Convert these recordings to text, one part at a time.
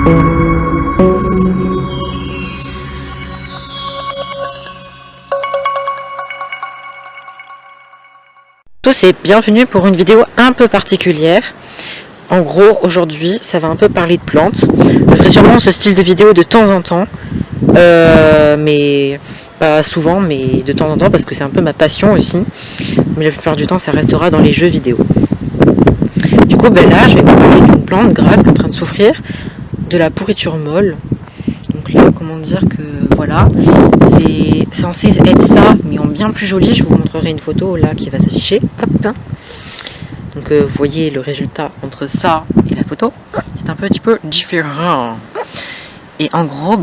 Tous et bienvenue pour une vidéo un peu particulière. En gros, aujourd'hui, ça va un peu parler de plantes. Je ferai sûrement ce style de vidéo de temps en temps, mais pas souvent, mais de temps en temps parce que c'est un peu ma passion aussi. Mais la plupart du temps, ça restera dans les jeux vidéo. Du coup, là, je vais vous parler d'une plante grasse qui est en train de souffrir de la pourriture molle. Donc là, comment dire que voilà, c'est censé être ça, mais en bien plus joli. Je vous montrerai une photo là qui va s'afficher. Hop. Donc vous voyez le résultat entre ça et la photo, c'est un petit peu différent. Et en gros,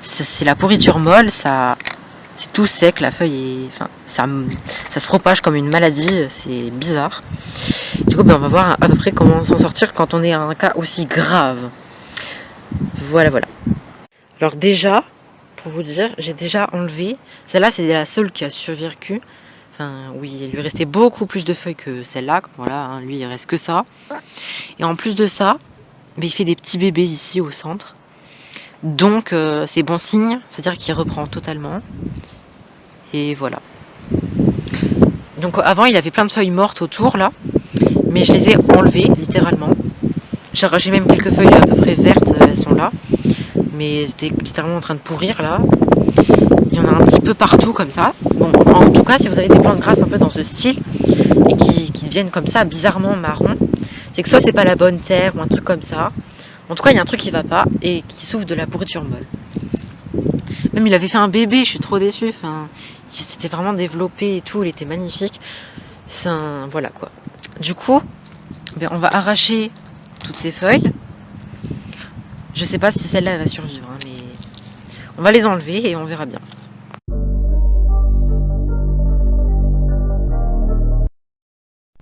c'est la pourriture molle, c'est tout sec, la feuille est, ça se propage comme une maladie, c'est bizarre. Du coup, on va voir à peu près comment s'en sortir quand on est à un cas aussi grave. Voilà. Alors déjà, pour vous dire, j'ai déjà enlevé, celle-là c'est la seule qui a survécu. Enfin, oui, il lui restait beaucoup plus de feuilles que celle-là. Voilà, lui, il reste que ça. Et en plus de ça, il fait des petits bébés ici au centre. Donc, c'est bon signe. C'est-à-dire qu'il reprend totalement. Et voilà. Donc, avant, il avait plein de feuilles mortes autour, là. Mais je les ai enlevées, littéralement. J'ai arraché même quelques feuilles à peu près vertes. Elles sont là. Mais c'était littéralement en train de pourrir, là. Il y en a un petit peu partout comme ça. Bon, en tout cas, si vous avez des plantes grasses un peu dans ce style et qui deviennent comme ça bizarrement marron, c'est que soit c'est pas la bonne terre ou un truc comme ça. En tout cas, il y a un truc qui va pas et qui souffre de la pourriture molle. Même il avait fait un bébé, je suis trop déçue. Enfin, il s'était vraiment développé et tout, il était magnifique. Voilà quoi. Du coup, on va arracher toutes ces feuilles. Je sais pas si celle-là va survivre, mais on va les enlever et on verra bien.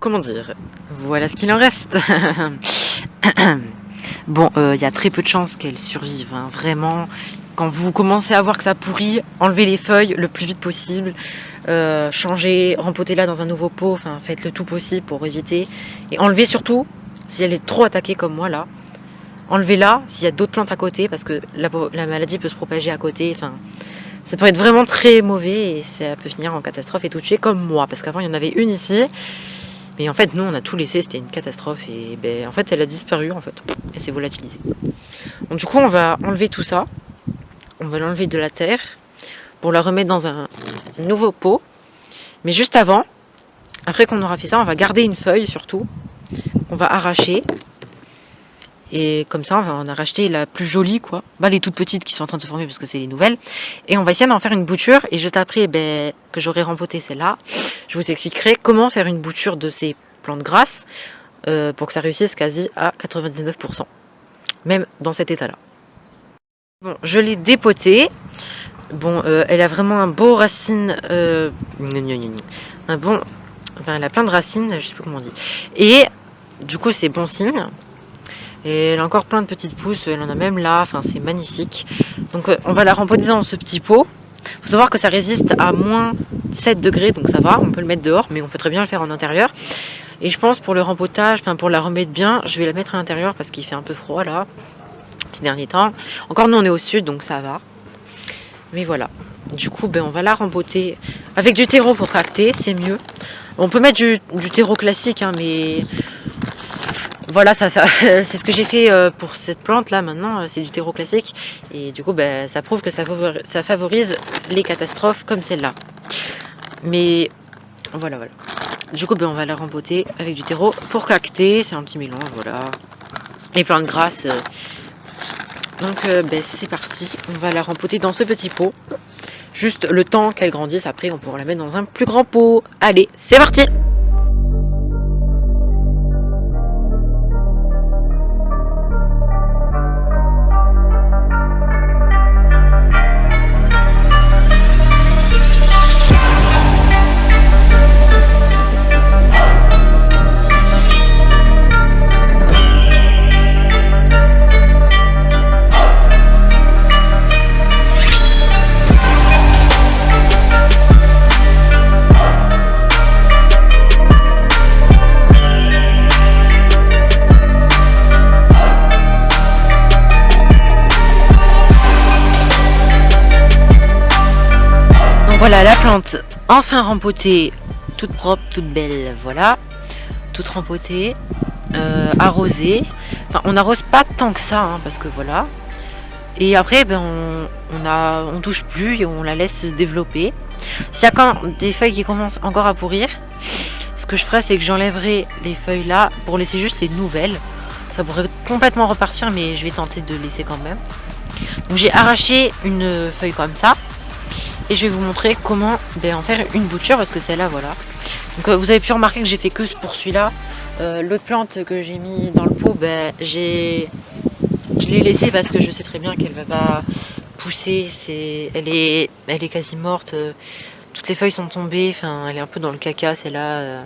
Comment dire? Voilà ce qu'il en reste. Bon, il y a très peu de chances qu'elle survive, hein, vraiment. Quand vous commencez à voir que ça pourrit, enlevez les feuilles le plus vite possible. Changez, rempotez-la dans un nouveau pot. Enfin, faites le tout possible pour éviter. Et enlevez surtout, si elle est trop attaquée comme moi là, enlevez-la s'il y a d'autres plantes à côté, parce que la maladie peut se propager à côté. Enfin, ça peut être vraiment très mauvais et ça peut finir en catastrophe et tout tuer comme moi. Parce qu'avant, il y en avait une ici. Mais en fait, nous, on a tout laissé, c'était une catastrophe. Et en fait, elle a disparu, en fait. Elle s'est volatilisée. Donc, du coup, on va enlever tout ça. On va l'enlever de la terre pour la remettre dans un nouveau pot. Mais juste avant, après qu'on aura fait ça, on va garder une feuille, surtout. On va arracher. Et comme ça, on va en racheter la plus jolie, quoi. Les toutes petites qui sont en train de se former parce que c'est les nouvelles. Et on va essayer d'en faire une bouture. Et juste après, que j'aurai rempoté celle-là, je vous expliquerai comment faire une bouture de ces plantes grasses pour que ça réussisse quasi à 99%. Même dans cet état-là. Bon, je l'ai dépotée. Bon, elle a vraiment un beau racine. Elle a plein de racines, je sais plus comment on dit. Et du coup, c'est bon signe. Et elle a encore plein de petites pousses, elle en a même là, enfin c'est magnifique. Donc on va la rempoter dans ce petit pot. Il faut savoir que ça résiste à moins 7 degrés, donc ça va, on peut le mettre dehors, mais on peut très bien le faire en intérieur. Et je pense pour le rempotage, pour la remettre bien, je vais la mettre à l'intérieur parce qu'il fait un peu froid là, ces derniers temps. Encore nous on est au sud, donc ça va. Mais voilà, du coup on va la rempoter avec du terreau pour tracter, c'est mieux. On peut mettre du terreau classique, mais... Voilà, c'est ce que j'ai fait pour cette plante là maintenant, c'est du terreau classique et du coup ça prouve que ça favorise les catastrophes comme celle-là. Mais voilà. Du coup on va la rempoter avec du terreau pour cacter, c'est un petit mélange, voilà. Et plantes grasses. Donc c'est parti, on va la rempoter dans ce petit pot. Juste le temps qu'elle grandisse, après on pourra la mettre dans un plus grand pot. Allez, c'est parti! Voilà la plante enfin rempotée, toute propre, toute belle, voilà, toute rempotée, arrosée. Enfin, on n'arrose pas tant que ça, hein, parce que voilà. Et après, ben, on touche plus et on la laisse se développer. S'il y a quand des feuilles qui commencent encore à pourrir, ce que je ferai, c'est que j'enlèverai les feuilles là pour laisser juste les nouvelles. Ça pourrait complètement repartir, mais je vais tenter de laisser quand même. Donc j'ai arraché une feuille comme ça. Et je vais vous montrer comment en faire une bouture, parce que celle-là, voilà. Donc vous avez pu remarquer que j'ai fait que pour celui-là. L'autre plante que j'ai mis dans le pot, je l'ai laissée parce que je sais très bien qu'elle va pas pousser. Elle est quasi morte. Toutes les feuilles sont tombées. Enfin, elle est un peu dans le caca, celle-là.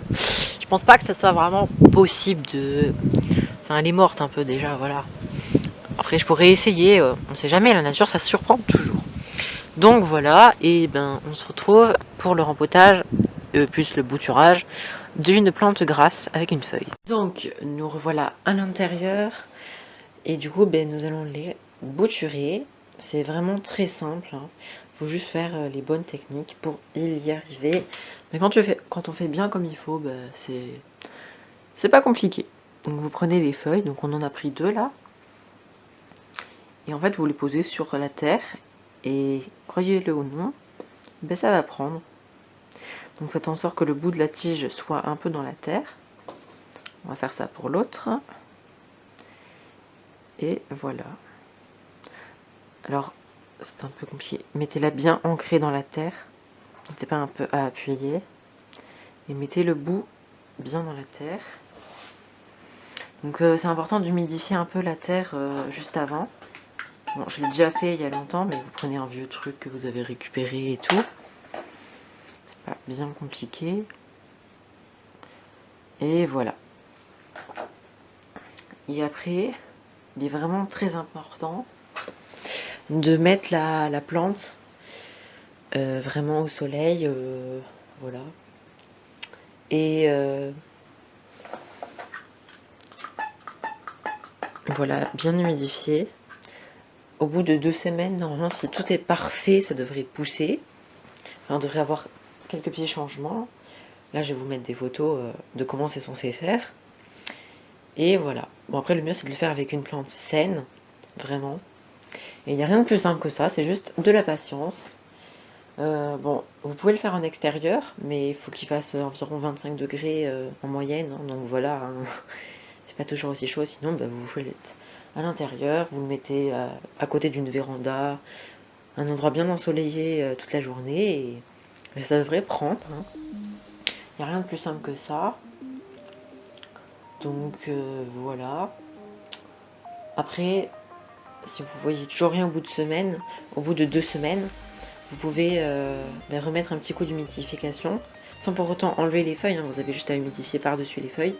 Je pense pas que ça soit vraiment possible de... Enfin, elle est morte un peu déjà, voilà. Après, je pourrais essayer. On sait jamais, la nature, ça se surprend toujours. Donc voilà, et ben on se retrouve pour le rempotage, plus le bouturage d'une plante grasse avec une feuille. Donc nous revoilà à l'intérieur, et du coup nous allons les bouturer. C'est vraiment très simple, hein. Faut juste faire les bonnes techniques pour y arriver. Mais quand on fait bien comme il faut, c'est pas compliqué. Donc vous prenez les feuilles, donc on en a pris 2 là. Et en fait vous les posez sur la terre. Et croyez-le ou non, ça va prendre. Donc faites en sorte que le bout de la tige soit un peu dans la terre. On va faire ça pour l'autre. Et voilà. Alors, c'est un peu compliqué. Mettez-la bien ancrée dans la terre. N'hésitez pas un peu à appuyer. Et mettez le bout bien dans la terre. Donc c'est important d'humidifier un peu la terre juste avant. Bon, je l'ai déjà fait il y a longtemps, mais vous prenez un vieux truc que vous avez récupéré et tout. C'est pas bien compliqué. Et voilà. Et après, il est vraiment très important de mettre la plante vraiment au soleil. Voilà. Et voilà, bien humidifié. Au bout de 2 semaines, normalement, si tout est parfait, ça devrait pousser. Enfin, on devrait avoir quelques petits changements. Là, je vais vous mettre des photos de comment c'est censé faire. Et voilà. Bon, après, le mieux, c'est de le faire avec une plante saine, vraiment. Et il n'y a rien de plus simple que ça, c'est juste de la patience. Bon, vous pouvez le faire en extérieur, mais il faut qu'il fasse environ 25 degrés en moyenne. Hein, donc voilà, hein. C'est pas toujours aussi chaud, sinon vous faites à l'intérieur, vous le mettez à côté d'une véranda, un endroit bien ensoleillé toute la journée, et ça devrait prendre. Hein. Il n'y a rien de plus simple que ça. Donc voilà. Après, si vous voyez toujours rien au bout de 2 semaines, vous pouvez remettre un petit coup d'humidification, sans pour autant enlever les feuilles, hein. Vous avez juste à humidifier par-dessus les feuilles,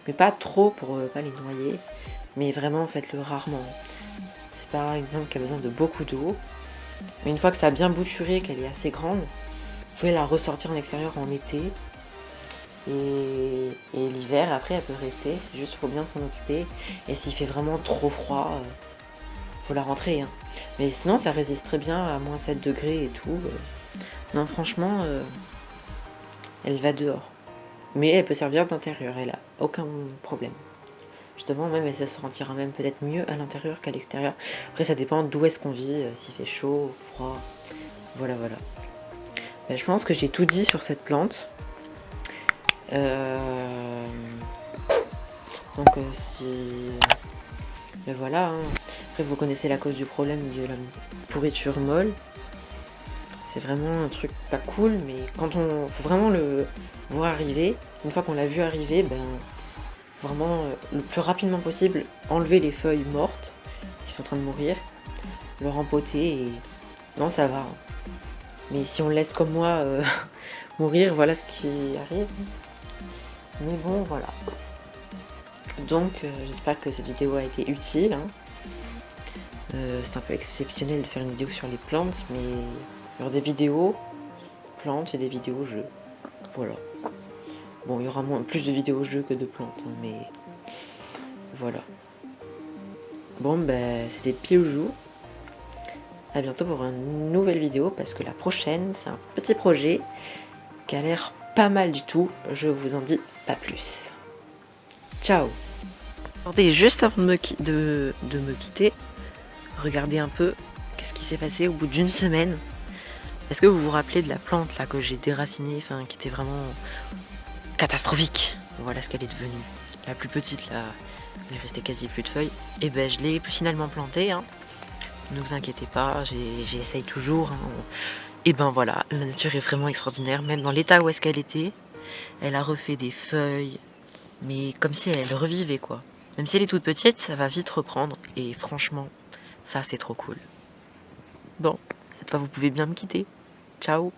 mais pas trop pour pas les noyer, mais vraiment faites-le rarement. C'est pas une plante qui a besoin de beaucoup d'eau, mais une fois que ça a bien bouturé, qu'elle est assez grande, vous pouvez la ressortir en extérieur en été, et l'hiver après elle peut rester, juste faut bien s'en occuper, et s'il fait vraiment trop froid, faut la rentrer, hein. Mais sinon ça résiste très bien à moins 7 degrés et tout. Non, franchement, elle va dehors. Mais elle peut servir d'intérieur, elle a aucun problème. Justement, même elle se sentira même peut-être mieux à l'intérieur qu'à l'extérieur. Après, ça dépend d'où est-ce qu'on vit, s'il fait chaud, froid. Voilà, voilà. Je pense que j'ai tout dit sur cette plante. Donc, si... voilà, hein. Après, vous connaissez la cause du problème de la pourriture molle. C'est vraiment un truc pas cool, mais quand on faut vraiment le voir arriver, une fois qu'on l'a vu arriver, vraiment le plus rapidement possible, enlever les feuilles mortes qui sont en train de mourir, le rempoter et non, ça va. Mais si on le laisse comme moi mourir, voilà ce qui arrive. Mais bon, voilà. Donc j'espère que cette vidéo a été utile, hein. C'est un peu exceptionnel de faire une vidéo sur les plantes, mais il y aura des vidéos plantes et des vidéos jeux. Voilà. Bon, il y aura plus de vidéos jeux que de plantes, hein, mais voilà. Bon, c'était Piojou. à bientôt pour une nouvelle vidéo, parce que la prochaine, c'est un petit projet qui a l'air pas mal du tout. Je vous en dis pas plus. Ciao. Attendez, juste avant de me quitter, regardez un peu qu'est-ce qui s'est passé au bout d'une semaine. Est-ce que vous vous rappelez de la plante là que j'ai déracinée, enfin qui était vraiment catastrophique? Voilà ce qu'elle est devenue. La plus petite là, il restait quasi plus de feuilles. Et ben je l'ai finalement plantée, hein. Ne vous inquiétez pas, j'essaye toujours, hein. Et ben voilà, la nature est vraiment extraordinaire, même dans l'état où est-ce qu'elle était, elle a refait des feuilles, mais comme si elle revivait quoi. Même si elle est toute petite, ça va vite reprendre, et franchement, ça c'est trop cool. Bon, cette fois vous pouvez bien me quitter. Ciao.